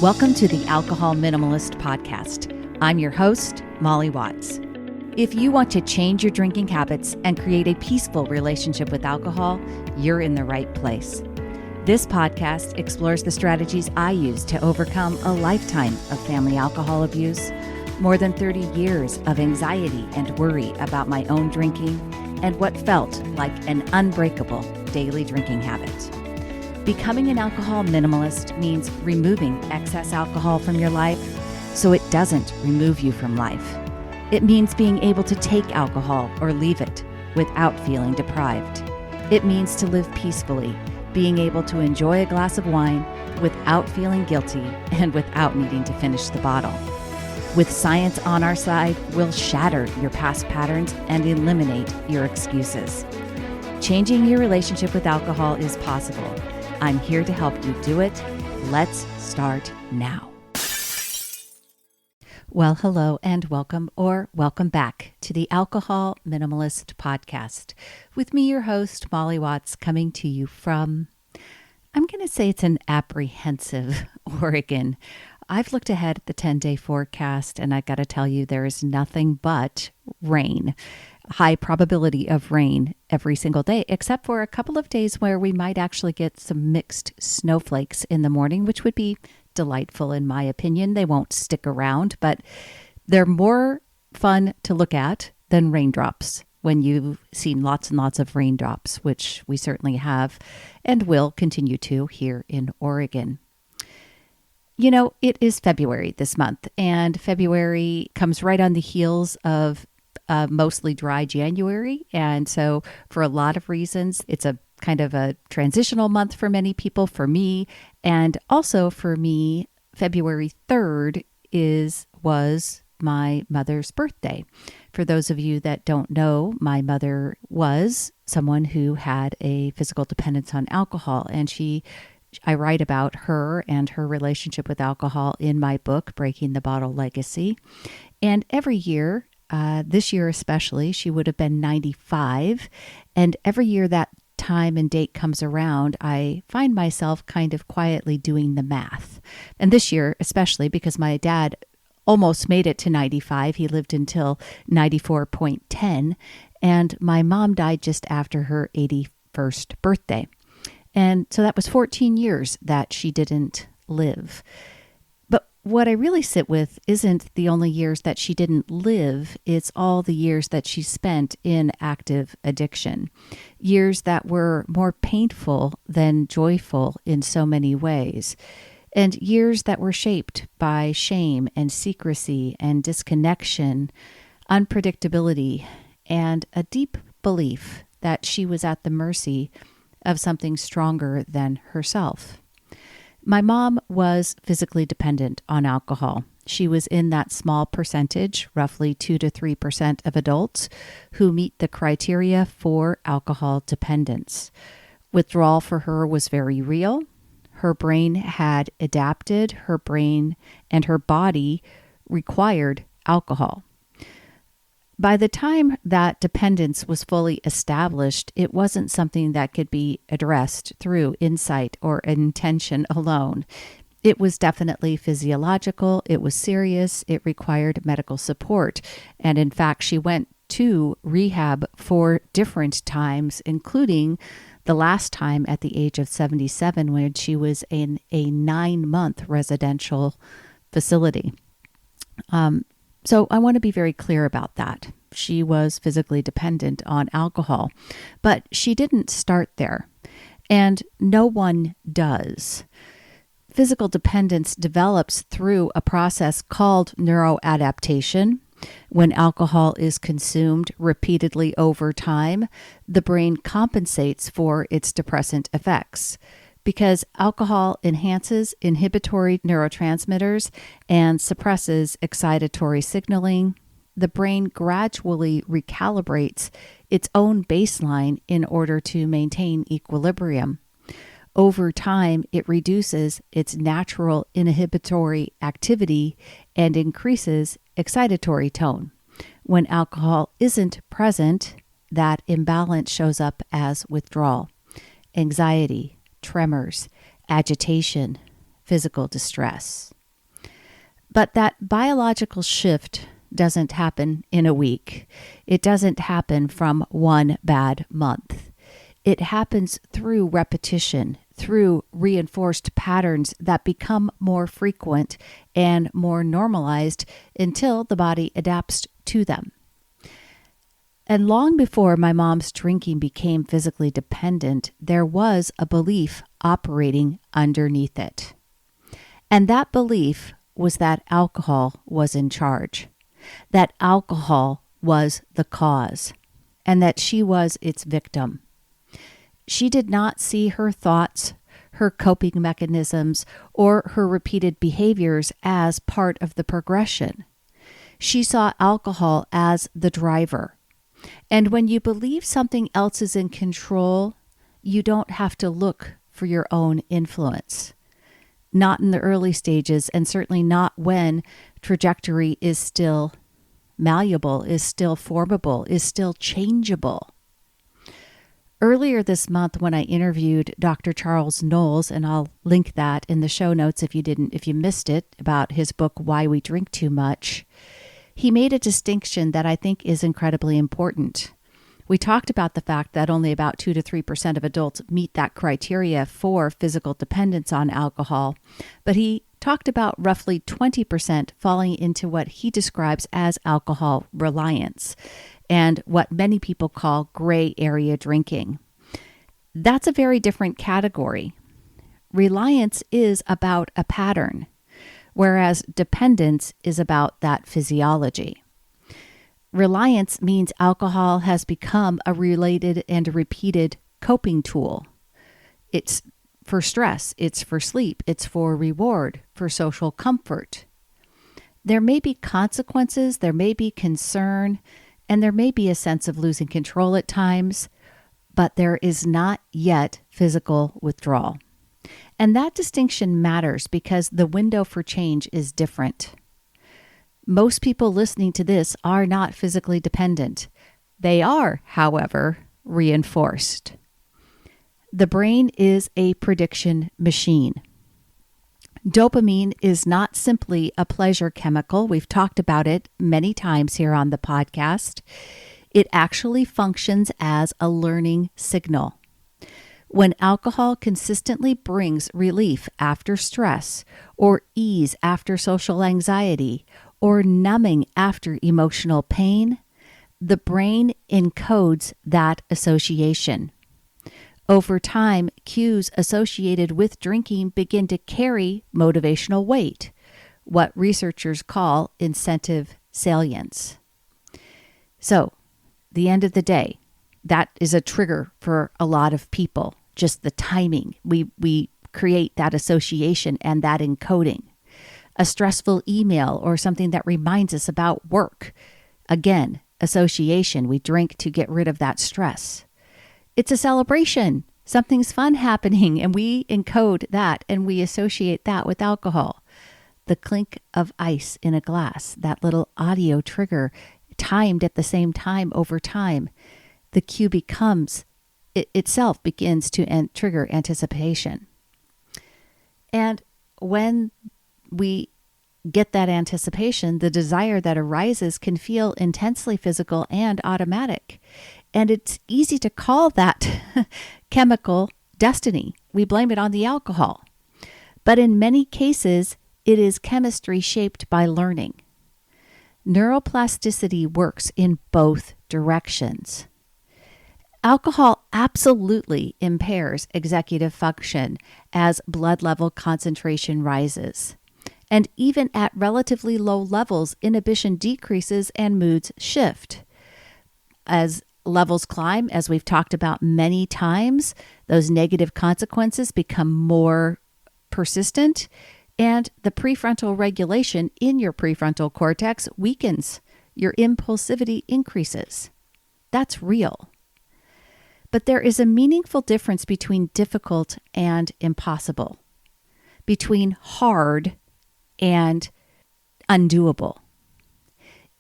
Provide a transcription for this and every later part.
Welcome to the Alcohol Minimalist Podcast. I'm your host, Molly Watts. If you want to change your drinking habits and create a peaceful relationship with alcohol, you're in the right place. This podcast explores the strategies I use to overcome a lifetime of family alcohol abuse, more than 30 years of anxiety and worry about my own drinking, and what felt like an unbreakable daily drinking habit. Becoming an alcohol minimalist means removing excess alcohol from your life so it doesn't remove you from life. It means being able to take alcohol or leave it without feeling deprived. It means to live peacefully, being able to enjoy a glass of wine without feeling guilty and without needing to finish the bottle. With science on our side, we'll shatter your past patterns and eliminate your excuses. Changing your relationship with alcohol is possible. I'm here to help you do it. Let's start now. Well, hello and welcome back to the Alcohol Minimalist Podcast. With me, your host, Molly Watts, coming to you from, I'm going to say it's an apprehensive Oregon. I've looked ahead at the 10-day forecast and I got to tell you, there is nothing but rain. High probability of rain every single day, except for a couple of days where we might actually get some mixed snowflakes in the morning, which would be delightful in my opinion. They won't stick around, but they're more fun to look at than raindrops when you've seen lots and lots of raindrops, which we certainly have and will continue to here in Oregon. You know, it is February this month, and February comes right on the heels of mostly dry January. And so for a lot of reasons, it's a kind of a transitional month for many people, for me. And also for me, February 3rd was my mother's birthday. For those of you that don't know, my mother was someone who had a physical dependence on alcohol. And I write about her and her relationship with alcohol in my book, Breaking the Bottle Legacy. And every year, this year especially, she would have been 95. And every year that time and date comes around, I find myself kind of quietly doing the math. And this year, especially because my dad almost made it to 95. He lived until 94.10. And my mom died just after her 81st birthday. And so that was 14 years that she didn't live. But what I really sit with isn't the only years that she didn't live, it's all the years that she spent in active addiction. Years that were more painful than joyful in so many ways. And years that were shaped by shame and secrecy and disconnection, unpredictability, and a deep belief that she was at the mercy of something stronger than herself. My mom was physically dependent on alcohol. She was in that small percentage, roughly 2 to 3% of adults who meet the criteria for alcohol dependence. Withdrawal for her was very real. Her brain had adapted. Her brain and her body required alcohol. By the time that dependence was fully established, it wasn't something that could be addressed through insight or intention alone. It was definitely physiological, it was serious, it required medical support. And in fact, she went to rehab 4 different times, including the last time at the age of 77 when she was in a 9-month residential facility. So I want to be very clear about that. She was physically dependent on alcohol, but she didn't start there, and no one does. Physical dependence develops through a process called neuroadaptation. When alcohol is consumed repeatedly over time, the brain compensates for its depressant effects. Because alcohol enhances inhibitory neurotransmitters and suppresses excitatory signaling, the brain gradually recalibrates its own baseline in order to maintain equilibrium. Over time, it reduces its natural inhibitory activity and increases excitatory tone. When alcohol isn't present, that imbalance shows up as withdrawal, anxiety, tremors, agitation, physical distress. But that biological shift doesn't happen in a week. It doesn't happen from one bad month. It happens through repetition, through reinforced patterns that become more frequent and more normalized until the body adapts to them. And long before my mom's drinking became physically dependent, there was a belief operating underneath it. And that belief was that alcohol was in charge, that alcohol was the cause, and that she was its victim. She did not see her thoughts, her coping mechanisms, or her repeated behaviors as part of the progression. She saw alcohol as the driver. And when you believe something else is in control, you don't have to look for your own influence. Not in the early stages, and certainly not when trajectory is still malleable, is still formable, is still changeable. Earlier this month, when I interviewed Dr. Charles Knowles, and I'll link that in the show notes if you missed it, about his book, Why We Drink Too Much, he made a distinction that I think is incredibly important. We talked about the fact that only about 2 to 3% of adults meet that criteria for physical dependence on alcohol, but he talked about roughly 20% falling into what he describes as alcohol reliance, and what many people call gray area drinking. That's a very different category. Reliance is about a pattern, whereas dependence is about that physiology. Reliance means alcohol has become a related and repeated coping tool. It's for stress, it's for sleep, it's for reward, for social comfort. There may be consequences, there may be concern, and there may be a sense of losing control at times, but there is not yet physical withdrawal. And that distinction matters because the window for change is different. Most people listening to this are not physically dependent. They are, however, reinforced. The brain is a prediction machine. Dopamine is not simply a pleasure chemical. We've talked about it many times here on the podcast. It actually functions as a learning signal. When alcohol consistently brings relief after stress, or ease after social anxiety, or numbing after emotional pain, the brain encodes that association. Over time, cues associated with drinking begin to carry motivational weight, what researchers call incentive salience. So, the end of the day, that is a trigger for a lot of people. Just the timing. We create that association and that encoding. A stressful email or something that reminds us about work. Again, association. We drink to get rid of that stress. It's a celebration. Something's fun happening, and we encode that and we associate that with alcohol. The clink of ice in a glass, that little audio trigger timed at the same time over time. The cue itself begins to trigger anticipation. And when we get that anticipation, the desire that arises can feel intensely physical and automatic. And it's easy to call that chemical destiny. We blame it on the alcohol. But in many cases, it is chemistry shaped by learning. Neuroplasticity works in both directions. Alcohol absolutely impairs executive function as blood level concentration rises. And even at relatively low levels, inhibition decreases and moods shift. As levels climb, as we've talked about many times, those negative consequences become more persistent, and the prefrontal regulation in your prefrontal cortex weakens. Your impulsivity increases. That's real. But there is a meaningful difference between difficult and impossible, between hard and undoable.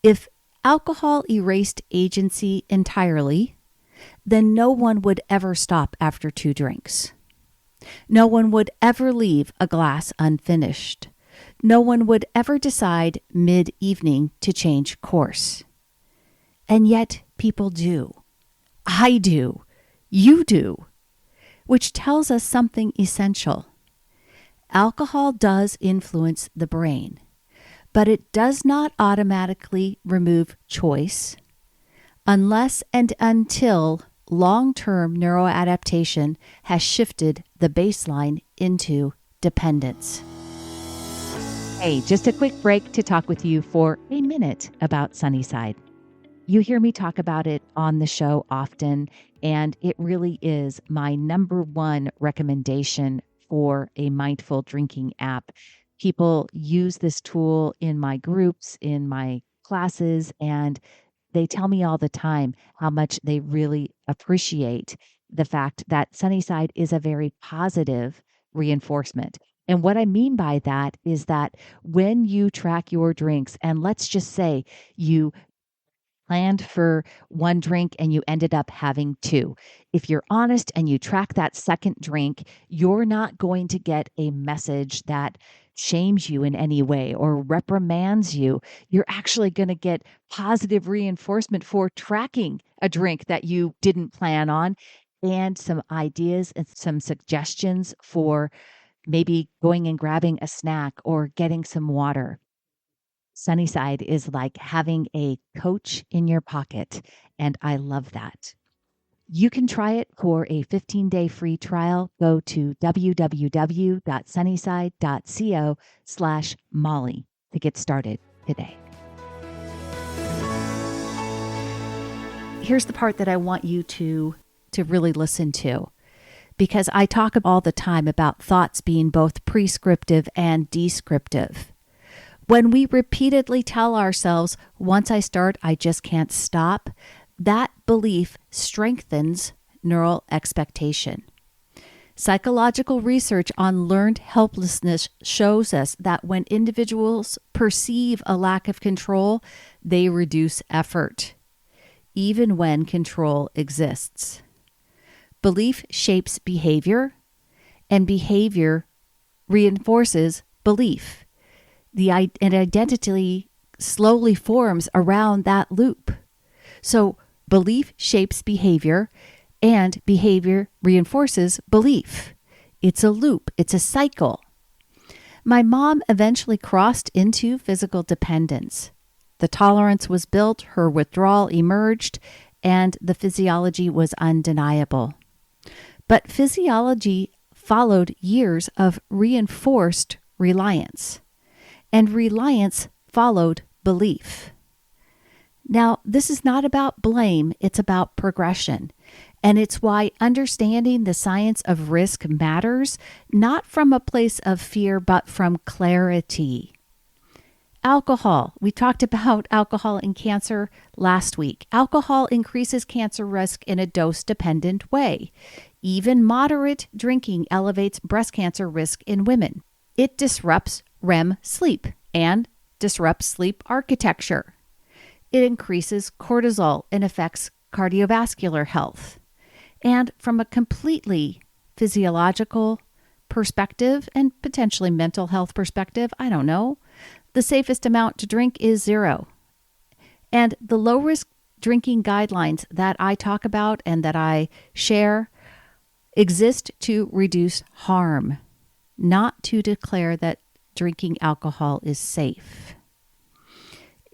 If alcohol erased agency entirely, then no one would ever stop after 2 drinks. No one would ever leave a glass unfinished. No one would ever decide mid-evening to change course. And yet people do. I do. You do. Which tells us something essential. Alcohol does influence the brain, but it does not automatically remove choice unless and until long-term neuroadaptation has shifted the baseline into dependence. Hey, just a quick break to talk with you for a minute about Sunnyside. You hear me talk about it on the show often, and it really is my number one recommendation for a mindful drinking app. People use this tool in my groups, in my classes, and they tell me all the time how much they really appreciate the fact that Sunnyside is a very positive reinforcement. And what I mean by that is that when you track your drinks, and let's just say you planned for one drink and you ended up having two. If you're honest and you track that second drink, you're not going to get a message that shames you in any way or reprimands you. You're actually going to get positive reinforcement for tracking a drink that you didn't plan on, and some ideas and some suggestions for maybe going and grabbing a snack or getting some water. Sunnyside is like having a coach in your pocket, and I love that. You can try it for a 15-day free trial. Go to www.sunnyside.co/Molly to get started today. Here's the part that I want you to really listen to, because I talk all the time about thoughts being both prescriptive and descriptive. When we repeatedly tell ourselves, once I start, I just can't stop, that belief strengthens neural expectation. Psychological research on learned helplessness shows us that when individuals perceive a lack of control, they reduce effort, even when control exists. Belief shapes behavior, and behavior reinforces belief. An identity slowly forms around that loop. So belief shapes behavior, and behavior reinforces belief. It's a loop. It's a cycle. My mom eventually crossed into physical dependence. The tolerance was built, her withdrawal emerged, and the physiology was undeniable. But physiology followed years of reinforced reliance. And reliance followed belief. Now, this is not about blame, it's about progression. And it's why understanding the science of risk matters, not from a place of fear, but from clarity. Alcohol. We talked about alcohol and cancer last week. Alcohol increases cancer risk in a dose-dependent way. Even moderate drinking elevates breast cancer risk in women. It disrupts REM sleep and disrupts sleep architecture. It increases cortisol and affects cardiovascular health. And from a completely physiological perspective and potentially mental health perspective, I don't know, the safest amount to drink is 0. And the low-risk drinking guidelines that I talk about and that I share exist to reduce harm, not to declare that drinking alcohol is safe.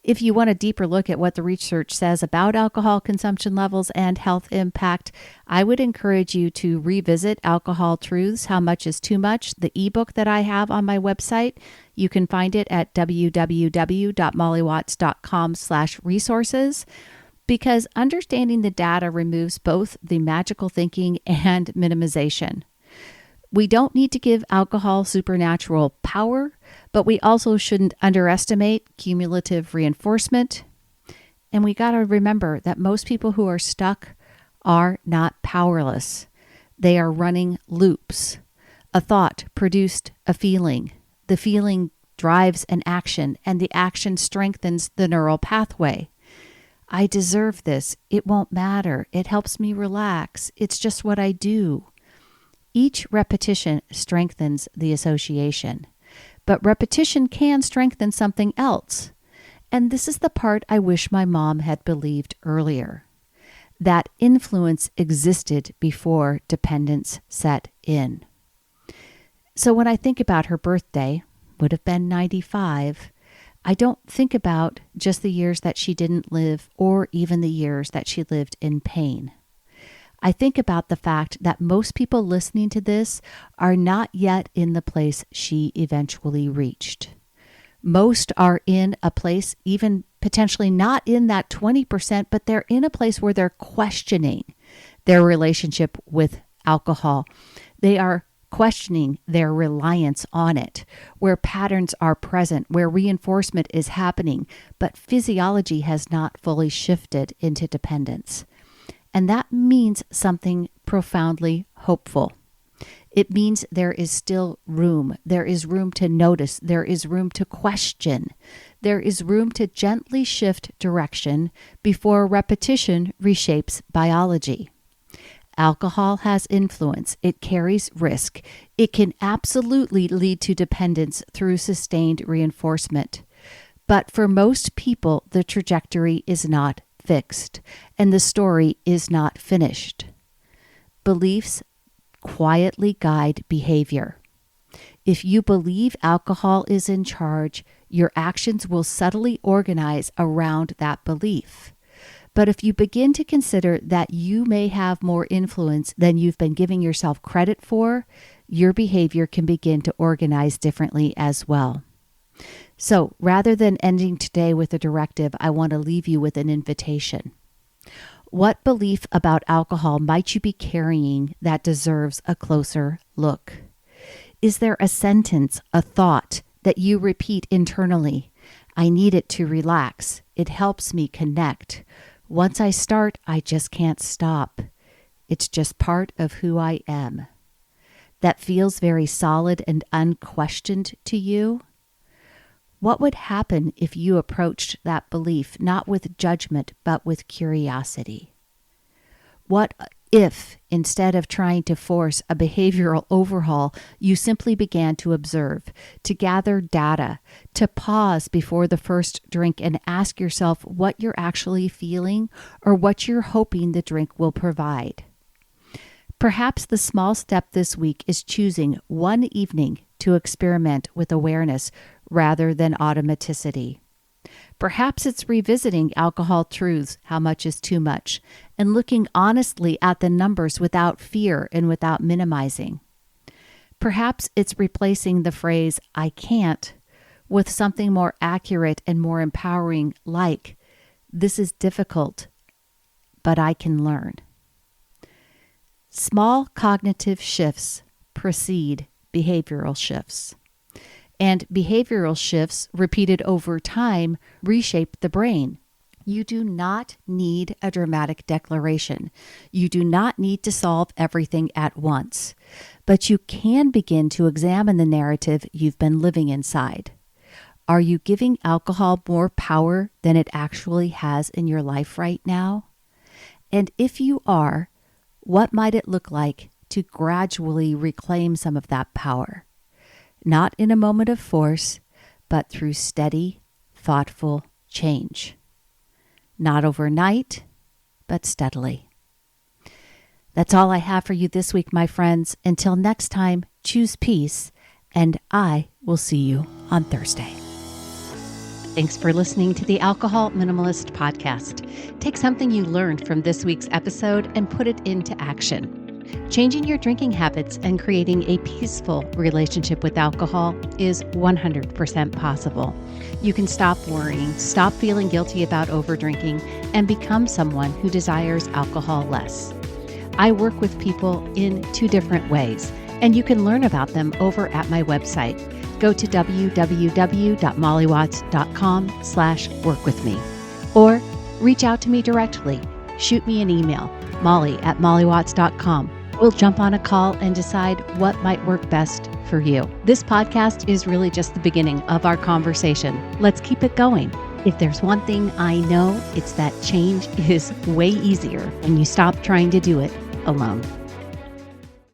If you want a deeper look at what the research says about alcohol consumption levels and health impact, I would encourage you to revisit Alcohol Truths, How Much is Too Much, the ebook that I have on my website. You can find it at www.mollywatts.com/resources, because understanding the data removes both the magical thinking and minimization. We don't need to give alcohol supernatural power, but we also shouldn't underestimate cumulative reinforcement. And we got to remember that most people who are stuck are not powerless. They are running loops. A thought produced a feeling. The feeling drives an action, and the action strengthens the neural pathway. I deserve this. It won't matter. It helps me relax. It's just what I do. Each repetition strengthens the association, but repetition can strengthen something else. And this is the part I wish my mom had believed earlier. That influence existed before dependence set in. So when I think about her birthday, would have been 95, I don't think about just the years that she didn't live or even the years that she lived in pain. I think about the fact that most people listening to this are not yet in the place she eventually reached. Most are in a place, even potentially not in that 20%, but they're in a place where they're questioning their relationship with alcohol. They are questioning their reliance on it, where patterns are present, where reinforcement is happening, but physiology has not fully shifted into dependence. And that means something profoundly hopeful. It means there is still room. There is room to notice. There is room to question. There is room to gently shift direction before repetition reshapes biology. Alcohol has influence. It carries risk. It can absolutely lead to dependence through sustained reinforcement. But for most people, the trajectory is not fixed, and the story is not finished. Beliefs quietly guide behavior. If you believe alcohol is in charge, your actions will subtly organize around that belief. But if you begin to consider that you may have more influence than you've been giving yourself credit for, your behavior can begin to organize differently as well. So rather than ending today with a directive, I want to leave you with an invitation. What belief about alcohol might you be carrying that deserves a closer look? Is there a sentence, a thought that you repeat internally? I need it to relax. It helps me connect. Once I start, I just can't stop. It's just part of who I am. That feels very solid and unquestioned to you. What would happen if you approached that belief not with judgment, but with curiosity? What if, instead of trying to force a behavioral overhaul, you simply began to observe, to gather data, to pause before the first drink and ask yourself what you're actually feeling or what you're hoping the drink will provide? Perhaps the small step this week is choosing one evening to experiment with awareness rather than automaticity. Perhaps it's revisiting alcohol truths, how much is too much, and looking honestly at the numbers without fear and without minimizing. Perhaps it's replacing the phrase, I can't, with something more accurate and more empowering like, this is difficult, but I can learn. Small cognitive shifts precede behavioral shifts. And behavioral shifts repeated over time reshape the brain. You do not need a dramatic declaration. You do not need to solve everything at once. But you can begin to examine the narrative you've been living inside. Are you giving alcohol more power than it actually has in your life right now? And if you are, what might it look like to gradually reclaim some of that power? Not in a moment of force, but through steady, thoughtful change. Not overnight, but steadily. That's all I have for you this week, my friends. Until next time, choose peace, and I will see you on Thursday. Thanks for listening to the Alcohol Minimalist Podcast. Take something you learned from this week's episode and put it into action. Changing your drinking habits and creating a peaceful relationship with alcohol is 100% possible. You can stop worrying, stop feeling guilty about overdrinking, and become someone who desires alcohol less. I work with people in 2 different ways, and you can learn about them over at my website. Go to www.mollywatts.com/workwithme or reach out to me directly. Shoot me an email, molly@mollywatts.com. We'll jump on a call and decide what might work best for you. This podcast is really just the beginning of our conversation. Let's keep it going. If there's one thing I know, it's that change is way easier when you stop trying to do it alone.